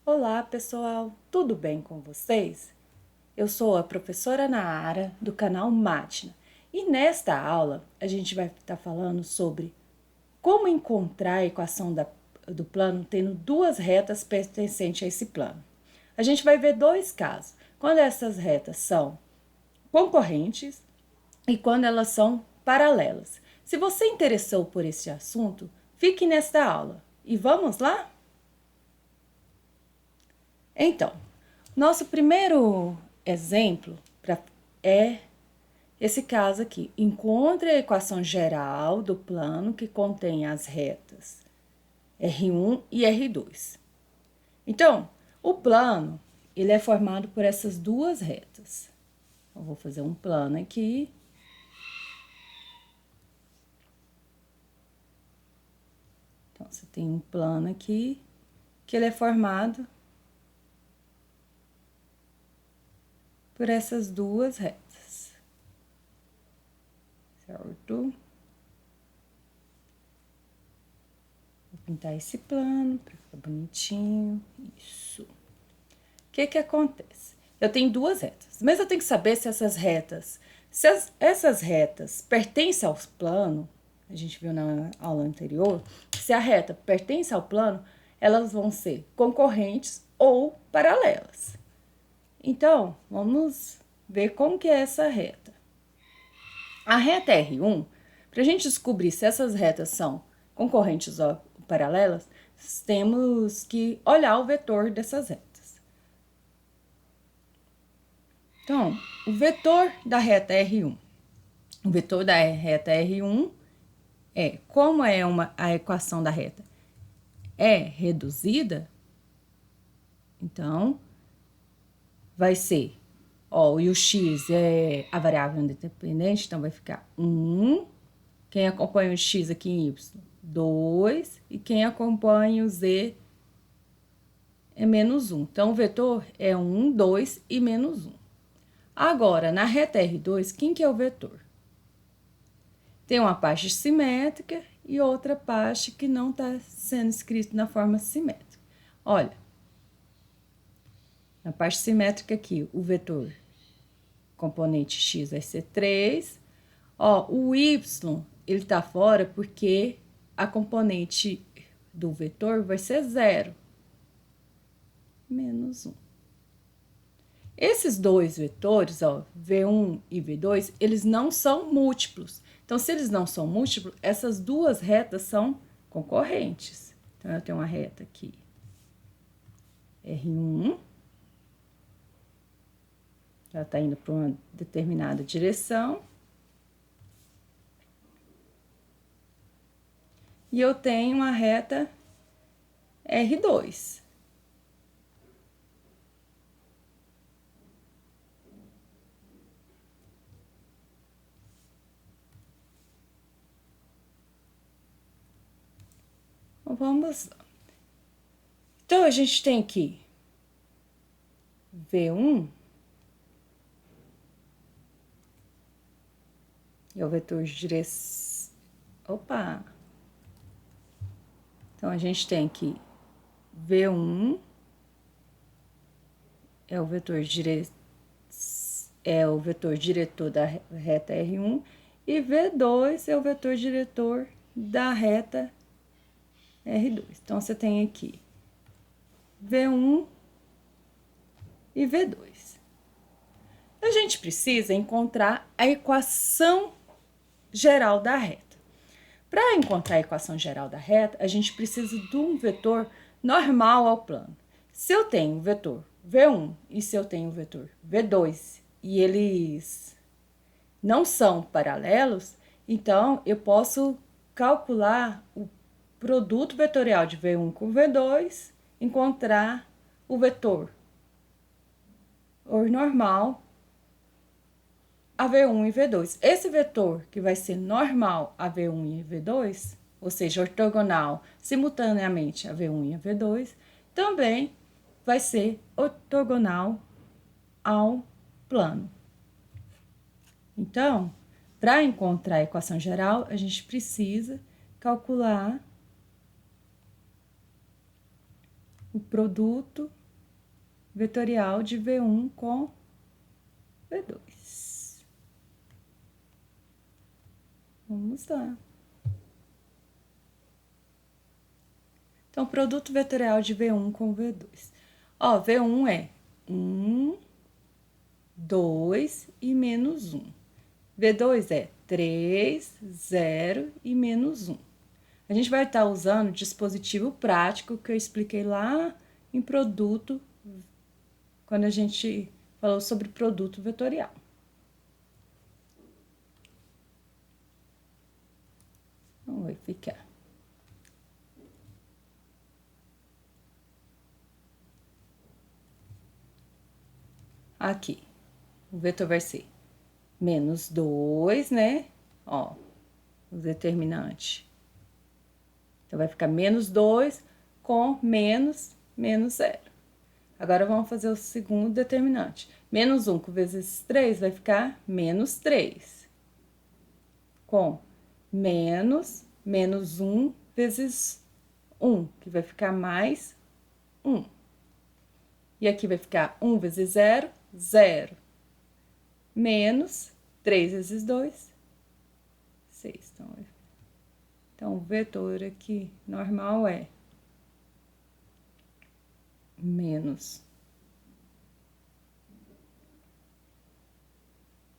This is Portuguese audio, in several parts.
Olá, pessoal, tudo bem com vocês? Eu sou a professora Naara, do canal Matna, e nesta aula a gente vai estar falando sobre como encontrar a equação do plano tendo duas retas pertencentes a esse plano. A gente vai ver dois casos, quando essas retas são concorrentes e quando elas são paralelas. Se você interessou por esse assunto, fique nesta aula e vamos lá? Então, nosso primeiro exemplo é esse caso aqui. Encontre a equação geral do plano que contém as retas R1 e R2. Então, o plano ele é formado por essas duas retas. Eu vou fazer um plano aqui. Então, você tem um plano aqui que ele é formado por essas duas retas, certo? Vou pintar esse plano para ficar bonitinho, isso. O que acontece? Eu tenho duas retas, mas eu tenho que saber se essas retas, essas retas pertencem ao plano, a gente viu na aula anterior, se a reta pertence ao plano, elas vão ser concorrentes ou paralelas. Então, vamos ver como que é essa reta. A reta R1, para a gente descobrir se essas retas são concorrentes ou paralelas, temos que olhar o vetor dessas retas. Então, o vetor da reta R1. O vetor da reta R1 é, como é a equação da reta é reduzida, então, vai ser, e o x é a variável independente, então vai ficar 1. Quem acompanha o x aqui em y, 2. E quem acompanha o z é menos 1. Então, o vetor é 1, 2 e menos 1. Agora, na reta R2, quem que é o vetor? Tem uma parte simétrica e outra parte que não está sendo escrita na forma simétrica. Olha, na parte simétrica aqui, o vetor componente x vai ser 3. O y, ele está fora porque a componente do vetor vai ser 0. Menos 1. Esses dois vetores, V1 e V2, eles não são múltiplos. Então, se eles não são múltiplos, essas duas retas são concorrentes. Então, eu tenho uma reta aqui, R1, ela está indo para uma determinada direção. E eu tenho uma reta R2. Vamos lá. Então, a gente tem aqui V1 é o vetor de direção. Opa! Então, a gente tem aqui V1 é o vetor diretor da reta R1 e V2 é o vetor diretor da reta R2. Então, você tem aqui V1 e V2. A gente precisa encontrar a equação geral da reta. Para encontrar a equação geral da reta, a gente precisa de um vetor normal ao plano. Se eu tenho o vetor V1 e se eu tenho o vetor V2 e eles não são paralelos, então eu posso calcular o produto vetorial de V1 com V2, encontrar o vetor normal a V1 e V2. Esse vetor que vai ser normal a V1 e V2, ou seja, ortogonal simultaneamente a V1 e a V2, também vai ser ortogonal ao plano. Então, para encontrar a equação geral, a gente precisa calcular o produto vetorial de V1 com V2. Vamos lá. Então, produto vetorial de V1 com V2. Ó, V1 é 1, 2 e menos 1. V2 é 3, 0 e menos 1. A gente vai estar usando o dispositivo prático que eu expliquei lá em produto, quando a gente falou sobre produto vetorial. Então, vai ficar. Aqui, o vetor vai ser menos 2, né? Ó, o determinante. Então, vai ficar menos 2 com menos 0. Agora, vamos fazer o segundo determinante. Menos 1 vezes 3 vai ficar menos 3. Com menos 1 vezes 1, que vai ficar mais 1. E aqui vai ficar 1 vezes 0, 0. Menos 3 vezes 2, 6. Então, o vetor aqui normal é menos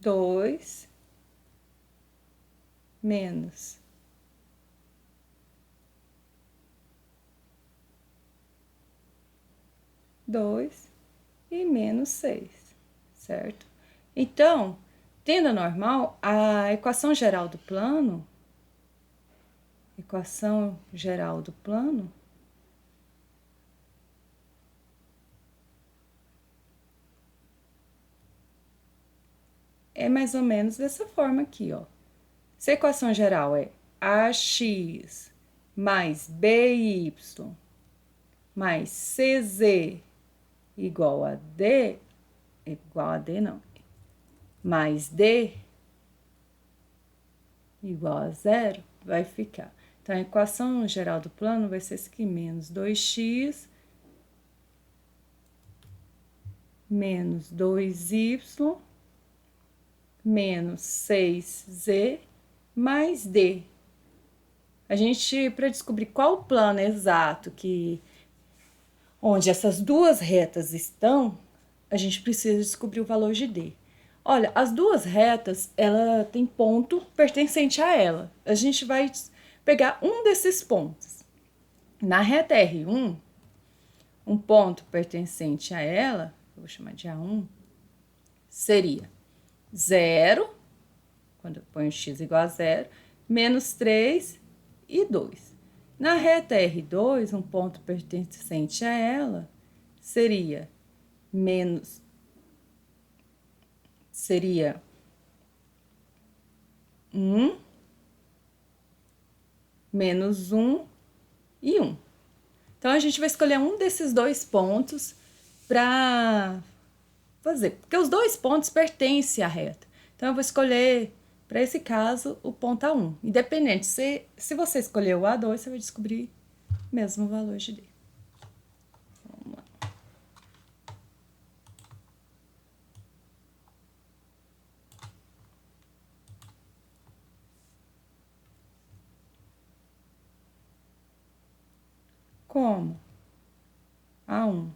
2 menos 2 e menos 6, certo? Então, tendo a normal, a equação geral do plano é mais ou menos dessa forma aqui, ó. Se a equação geral é ax mais by mais cz igual a d, não, mais d igual a 0, vai ficar. Então, a equação geral do plano vai ser essa aqui, menos 2x menos 2y menos 6z mais d. A gente, para descobrir qual o plano exato onde essas duas retas estão, a gente precisa descobrir o valor de d. Olha, as duas retas, ela tem ponto pertencente a ela. A gente vai pegar um desses pontos. Na reta R1, um ponto pertencente a ela, eu vou chamar de A1, seria 0, quando eu ponho x igual a 0, menos 3 e 2. Na reta R2, um ponto pertencente a ela seria seria 1, menos 1 e 1. Então, a gente vai escolher um desses dois pontos para fazer, porque os dois pontos pertencem à reta. Então, eu vou escolher, para esse caso, o ponto A1. Independente, se você escolher o A2, você vai descobrir o mesmo valor de D. Vamos lá. Como A1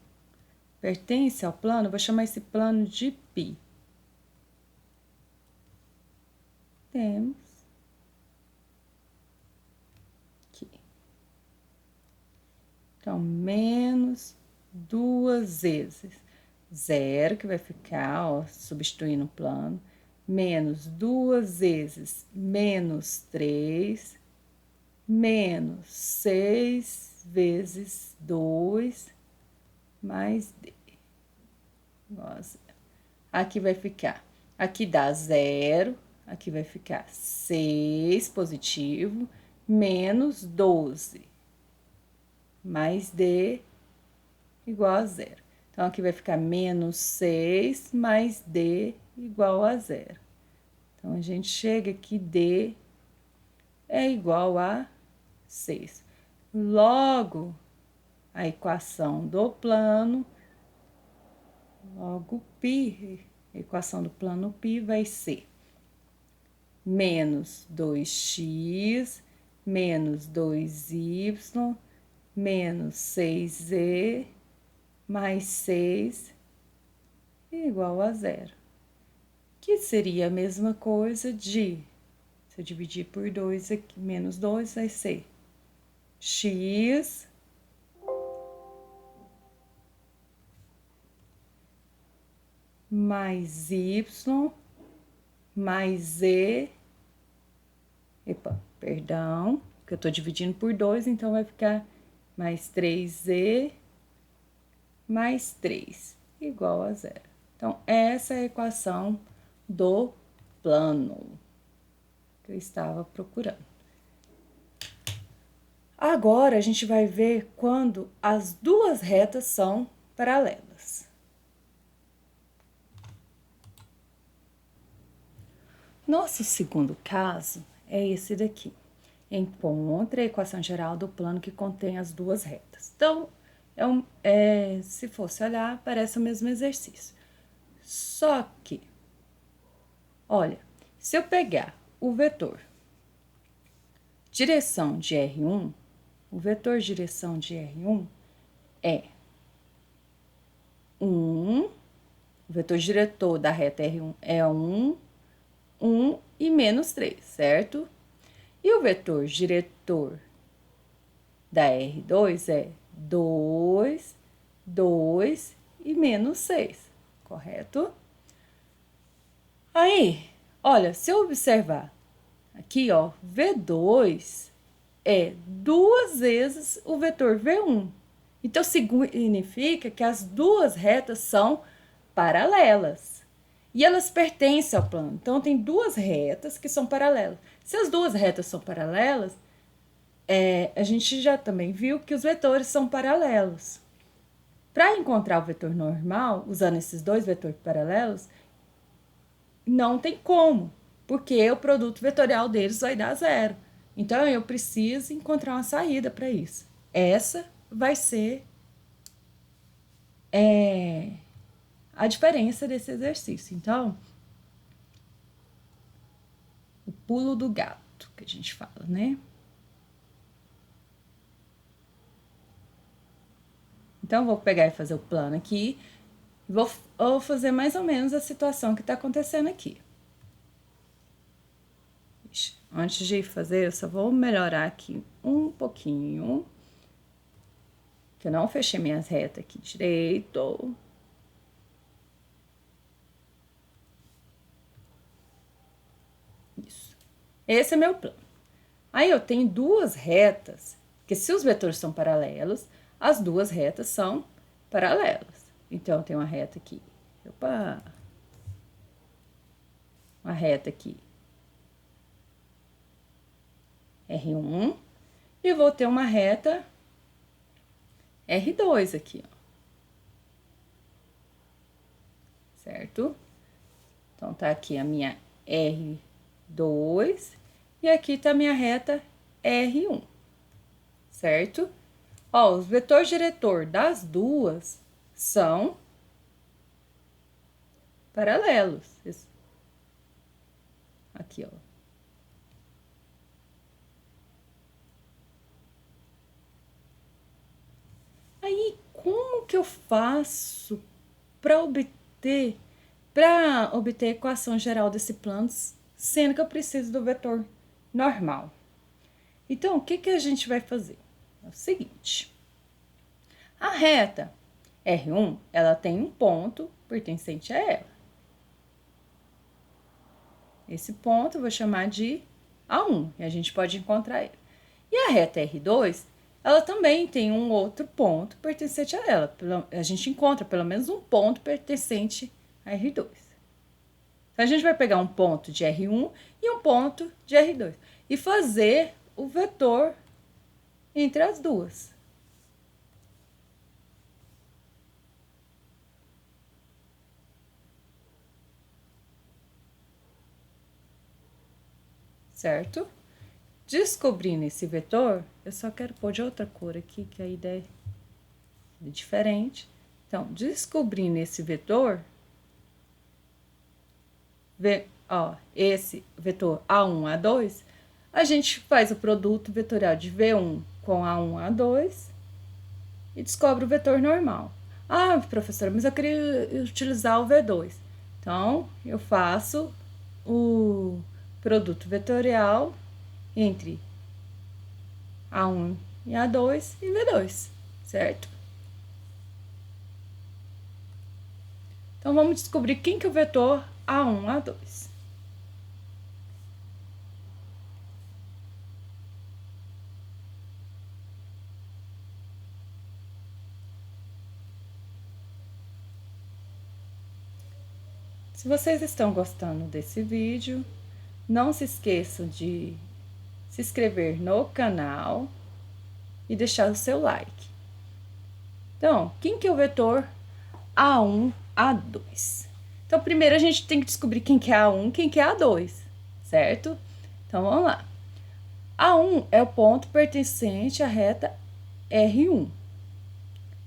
pertence ao plano, eu vou chamar esse plano de π. Temos aqui. Então, menos 2 vezes 0, que vai ficar, ó, substituindo o plano, menos 2 vezes menos 3, menos 6 vezes 2, mais d, igual a 0. Aqui vai ficar, aqui dá 0, aqui vai ficar 6 positivo, menos 12, mais d igual a 0. Então, aqui vai ficar menos 6 mais d igual a 0. Então, a gente chega aqui, d é igual a 6. Logo, a equação do plano, logo π, a equação do plano π vai ser menos 2x menos 2y menos 6z mais 6 igual a zero. Que seria a mesma coisa de, se eu dividir por 2 aqui, menos 2 vai ser x mais y mais z, perdão, que eu tô dividindo por 2, então vai ficar mais 3z mais 3, igual a zero. Então, essa é a equação do plano que eu estava procurando. Agora, a gente vai ver quando as duas retas são paralelas. Nosso segundo caso é esse daqui. Encontre a equação geral do plano que contém as duas retas. Então, se fosse olhar, parece o mesmo exercício. Só que, olha, se eu pegar o vetor direção de R1, o vetor direção de R1 é 1, o vetor diretor da reta R1 é 1, 1 e menos 3, certo? E o vetor diretor da R2 é 2, 2 e menos 6, correto? Aí, olha, se eu observar aqui, ó, V2 é 2 vezes o vetor V1. Então, significa que as duas retas são paralelas. E elas pertencem ao plano. Então, tem duas retas que são paralelas. Se as duas retas são paralelas, a gente já também viu que os vetores são paralelos. Para encontrar o vetor normal, usando esses dois vetores paralelos, não tem como, porque o produto vetorial deles vai dar zero. Então, eu preciso encontrar uma saída para isso. Essa vai ser a diferença desse exercício. Então, o pulo do gato, que a gente fala, né? Então, eu vou pegar e fazer o plano aqui. Vou fazer mais ou menos a situação que está acontecendo aqui. Antes de fazer, eu só vou melhorar aqui um pouquinho. Que eu não fechei minhas retas aqui direito. Isso. Esse é meu plano. Aí eu tenho duas retas, que se os vetores são paralelos, as duas retas são paralelas. Então, eu tenho uma reta aqui. Opa! Uma reta aqui. R1. E vou ter uma reta R2 aqui, ó. Certo? Então, tá aqui a minha R2 e aqui tá a minha reta R1, certo? Ó, os vetores diretor das duas são paralelos. Aqui, ó. Aí, como que eu faço para obter a equação geral desse plano, sendo que eu preciso do vetor normal? Então, o que a gente vai fazer? É o seguinte, a reta R1, ela tem um ponto pertencente a ela. Esse ponto eu vou chamar de A1, e a gente pode encontrar ele. E a reta R2, ela também tem um outro ponto pertencente a ela. A gente encontra pelo menos um ponto pertencente a R2. Então, a gente vai pegar um ponto de R1 e um ponto de R2 e fazer o vetor entre as duas. Certo? Descobrindo esse vetor, eu só quero pôr de outra cor aqui, que a ideia é diferente. Então, descobrindo esse vetor, esse vetor A1, A2, a gente faz o produto vetorial de V1 com A1, A2 e descobre o vetor normal. Ah, professora, mas eu queria utilizar o V2. Então, eu faço o produto vetorial entre A1 e A2 e V2, certo? Então, vamos descobrir quem que é o vetor A1, A2. Se vocês estão gostando desse vídeo, não se esqueçam de se inscrever no canal e deixar o seu like. Então, quem que é o vetor A1, A2? Então, primeiro a gente tem que descobrir quem que é A1 e quem que é A2, certo? Então, vamos lá. A1 é o ponto pertencente à reta R1.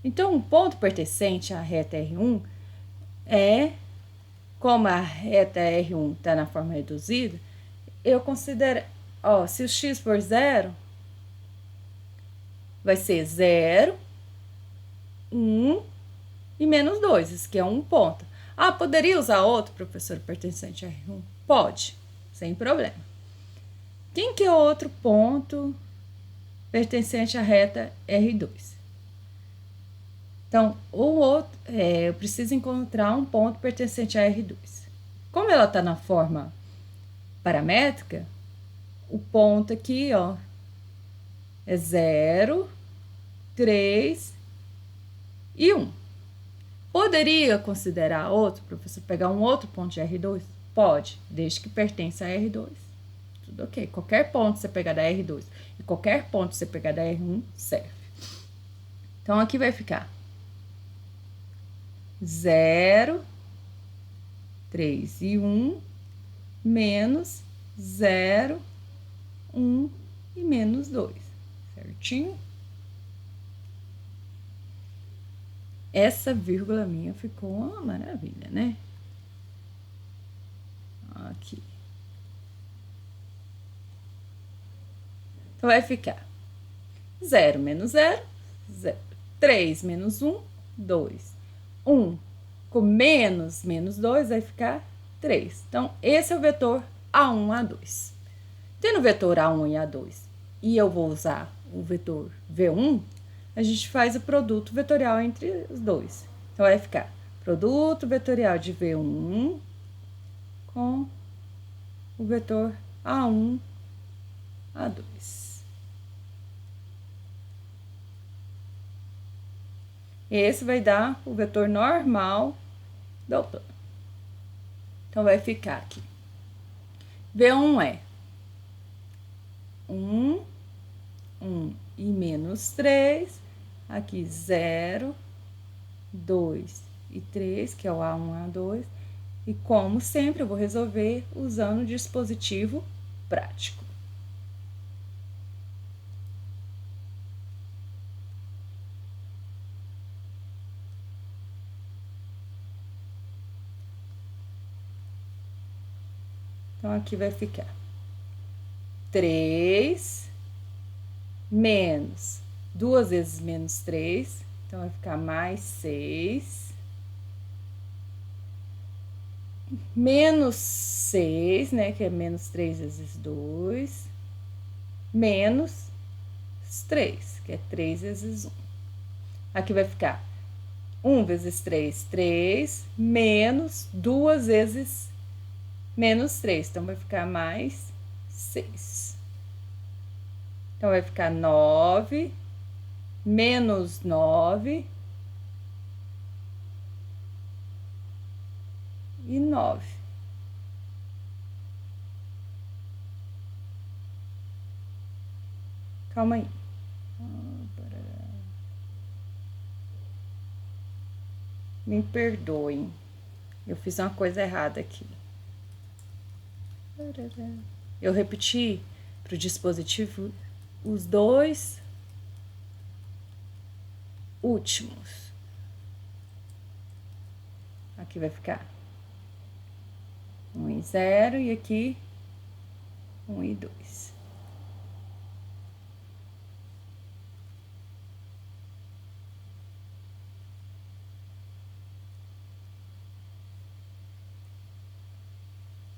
Então, um ponto pertencente à reta R1 é, como a reta R1 está na forma reduzida, eu considero, se o x for zero, vai ser 0, 1 e menos 2, isso que é um ponto. Ah, poderia usar outro, professor, pertencente a R1? Pode, sem problema. Quem que é outro ponto pertencente à reta R2? Então, eu preciso encontrar um ponto pertencente a R2. Como ela está na forma paramétrica, o ponto aqui, é 0, 3 e 1. Poderia considerar outro, professor, pegar um outro ponto de R2? Pode, desde que pertença a R2. Tudo ok. Qualquer ponto você pegar da R2 e qualquer ponto você pegar da R1 serve. Então, aqui vai ficar 0, 3 e 1, menos 0, 1 e menos 2. Certinho? Essa vírgula minha ficou uma maravilha, né? Aqui. Então, vai ficar 0 menos 0, 0. 3 menos 1, 2. 1 com menos 2 vai ficar 3. Então, esse é o vetor A1, A2. Tendo o vetor A1 e A2 e eu vou usar o vetor V1, a gente faz o produto vetorial entre os dois. Então, vai ficar produto vetorial de V1 com o vetor A1, A2. Esse vai dar o vetor normal do plano. Então, vai ficar aqui. V1 é 1, 1 e menos 3. Aqui 0, 2 e 3, que é o A1, A2. E como sempre, eu vou resolver usando o dispositivo prático. Então, aqui vai ficar 3 menos 2 vezes menos 3, então vai ficar mais 6, menos 6, né, que é menos 3 vezes 2, menos 3, que é 3 vezes 1. Aqui vai ficar 1 vezes 3, 3, menos 2 vezes menos 3, então vai ficar mais 6. Então, vai ficar 9, menos 9 e 9. Calma aí. Me perdoem, eu fiz uma coisa errada aqui. Eu repeti para o dispositivo os dois últimos. Aqui vai ficar 1 e 0, e aqui 1 e 2.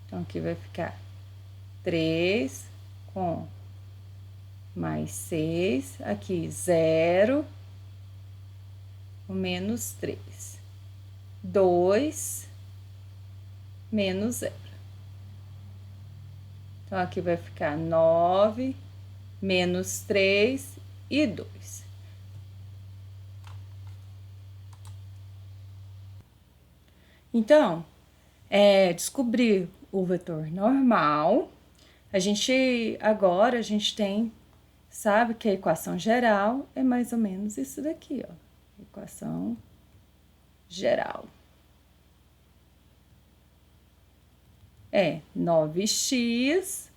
Então, aqui vai ficar 3 com mais 6, aqui 0, com menos 3. 2, menos 0. Então, aqui vai ficar 9, menos 3 e 2. Então, descobrir o vetor normal, agora a gente sabe que a equação geral é mais ou menos isso daqui, ó. Equação geral. É 9x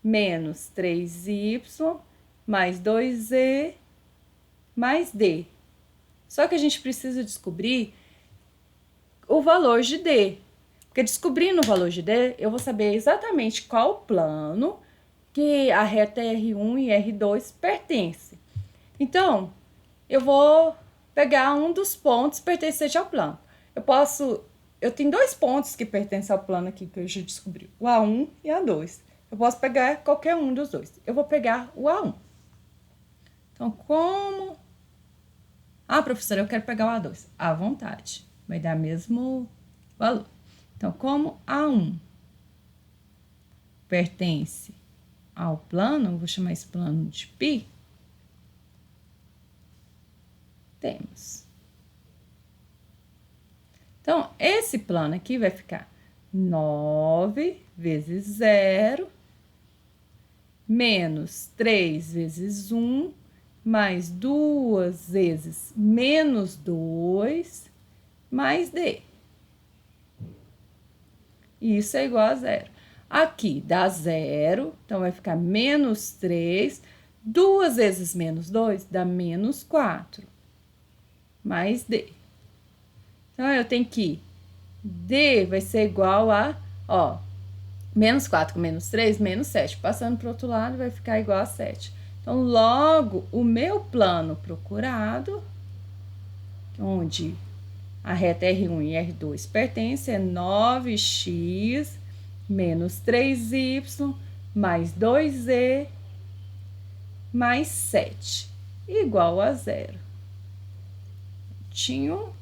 menos 3y mais 2z mais d. Só que a gente precisa descobrir o valor de d. Porque descobrindo o valor de d, eu vou saber exatamente qual plano que a reta R1 e R2 pertence. Então, eu vou pegar um dos pontos pertencente ao plano. Eu tenho 2 pontos que pertencem ao plano aqui que eu já descobri, o A1 e A2. Eu posso pegar qualquer um dos dois. Eu vou pegar o A1. Então, como... Ah, professora, eu quero pegar o A2. À vontade. Vai dar mesmo valor. Então, como A1 pertence ao plano, vou chamar esse plano de π, temos. Então, esse plano aqui vai ficar 9 vezes 0, menos 3 vezes 1, mais 2 vezes menos 2, mais d. Isso é igual a 0. Aqui dá 0, então vai ficar menos 3. 2 vezes menos 2 dá menos 4, mais d. Então, eu tenho que d vai ser igual a, ó, menos 4 com menos 3, menos 7. Passando para o outro lado, vai ficar igual a 7. Então, logo, o meu plano procurado, onde a reta R1 e R2 pertencem, é 9x menos 3y mais 2z mais 7, igual a 0. Tinha.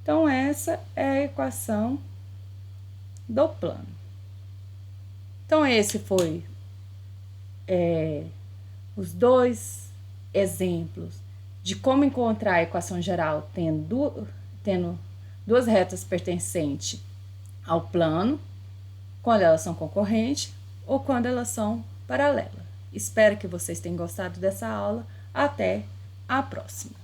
Então, essa é a equação do plano. Então, esse foi os 2 exemplos de como encontrar a equação geral tendo 2 retas pertencentes ao plano, quando elas são concorrentes ou quando elas são paralelas. Espero que vocês tenham gostado dessa aula. Até a próxima!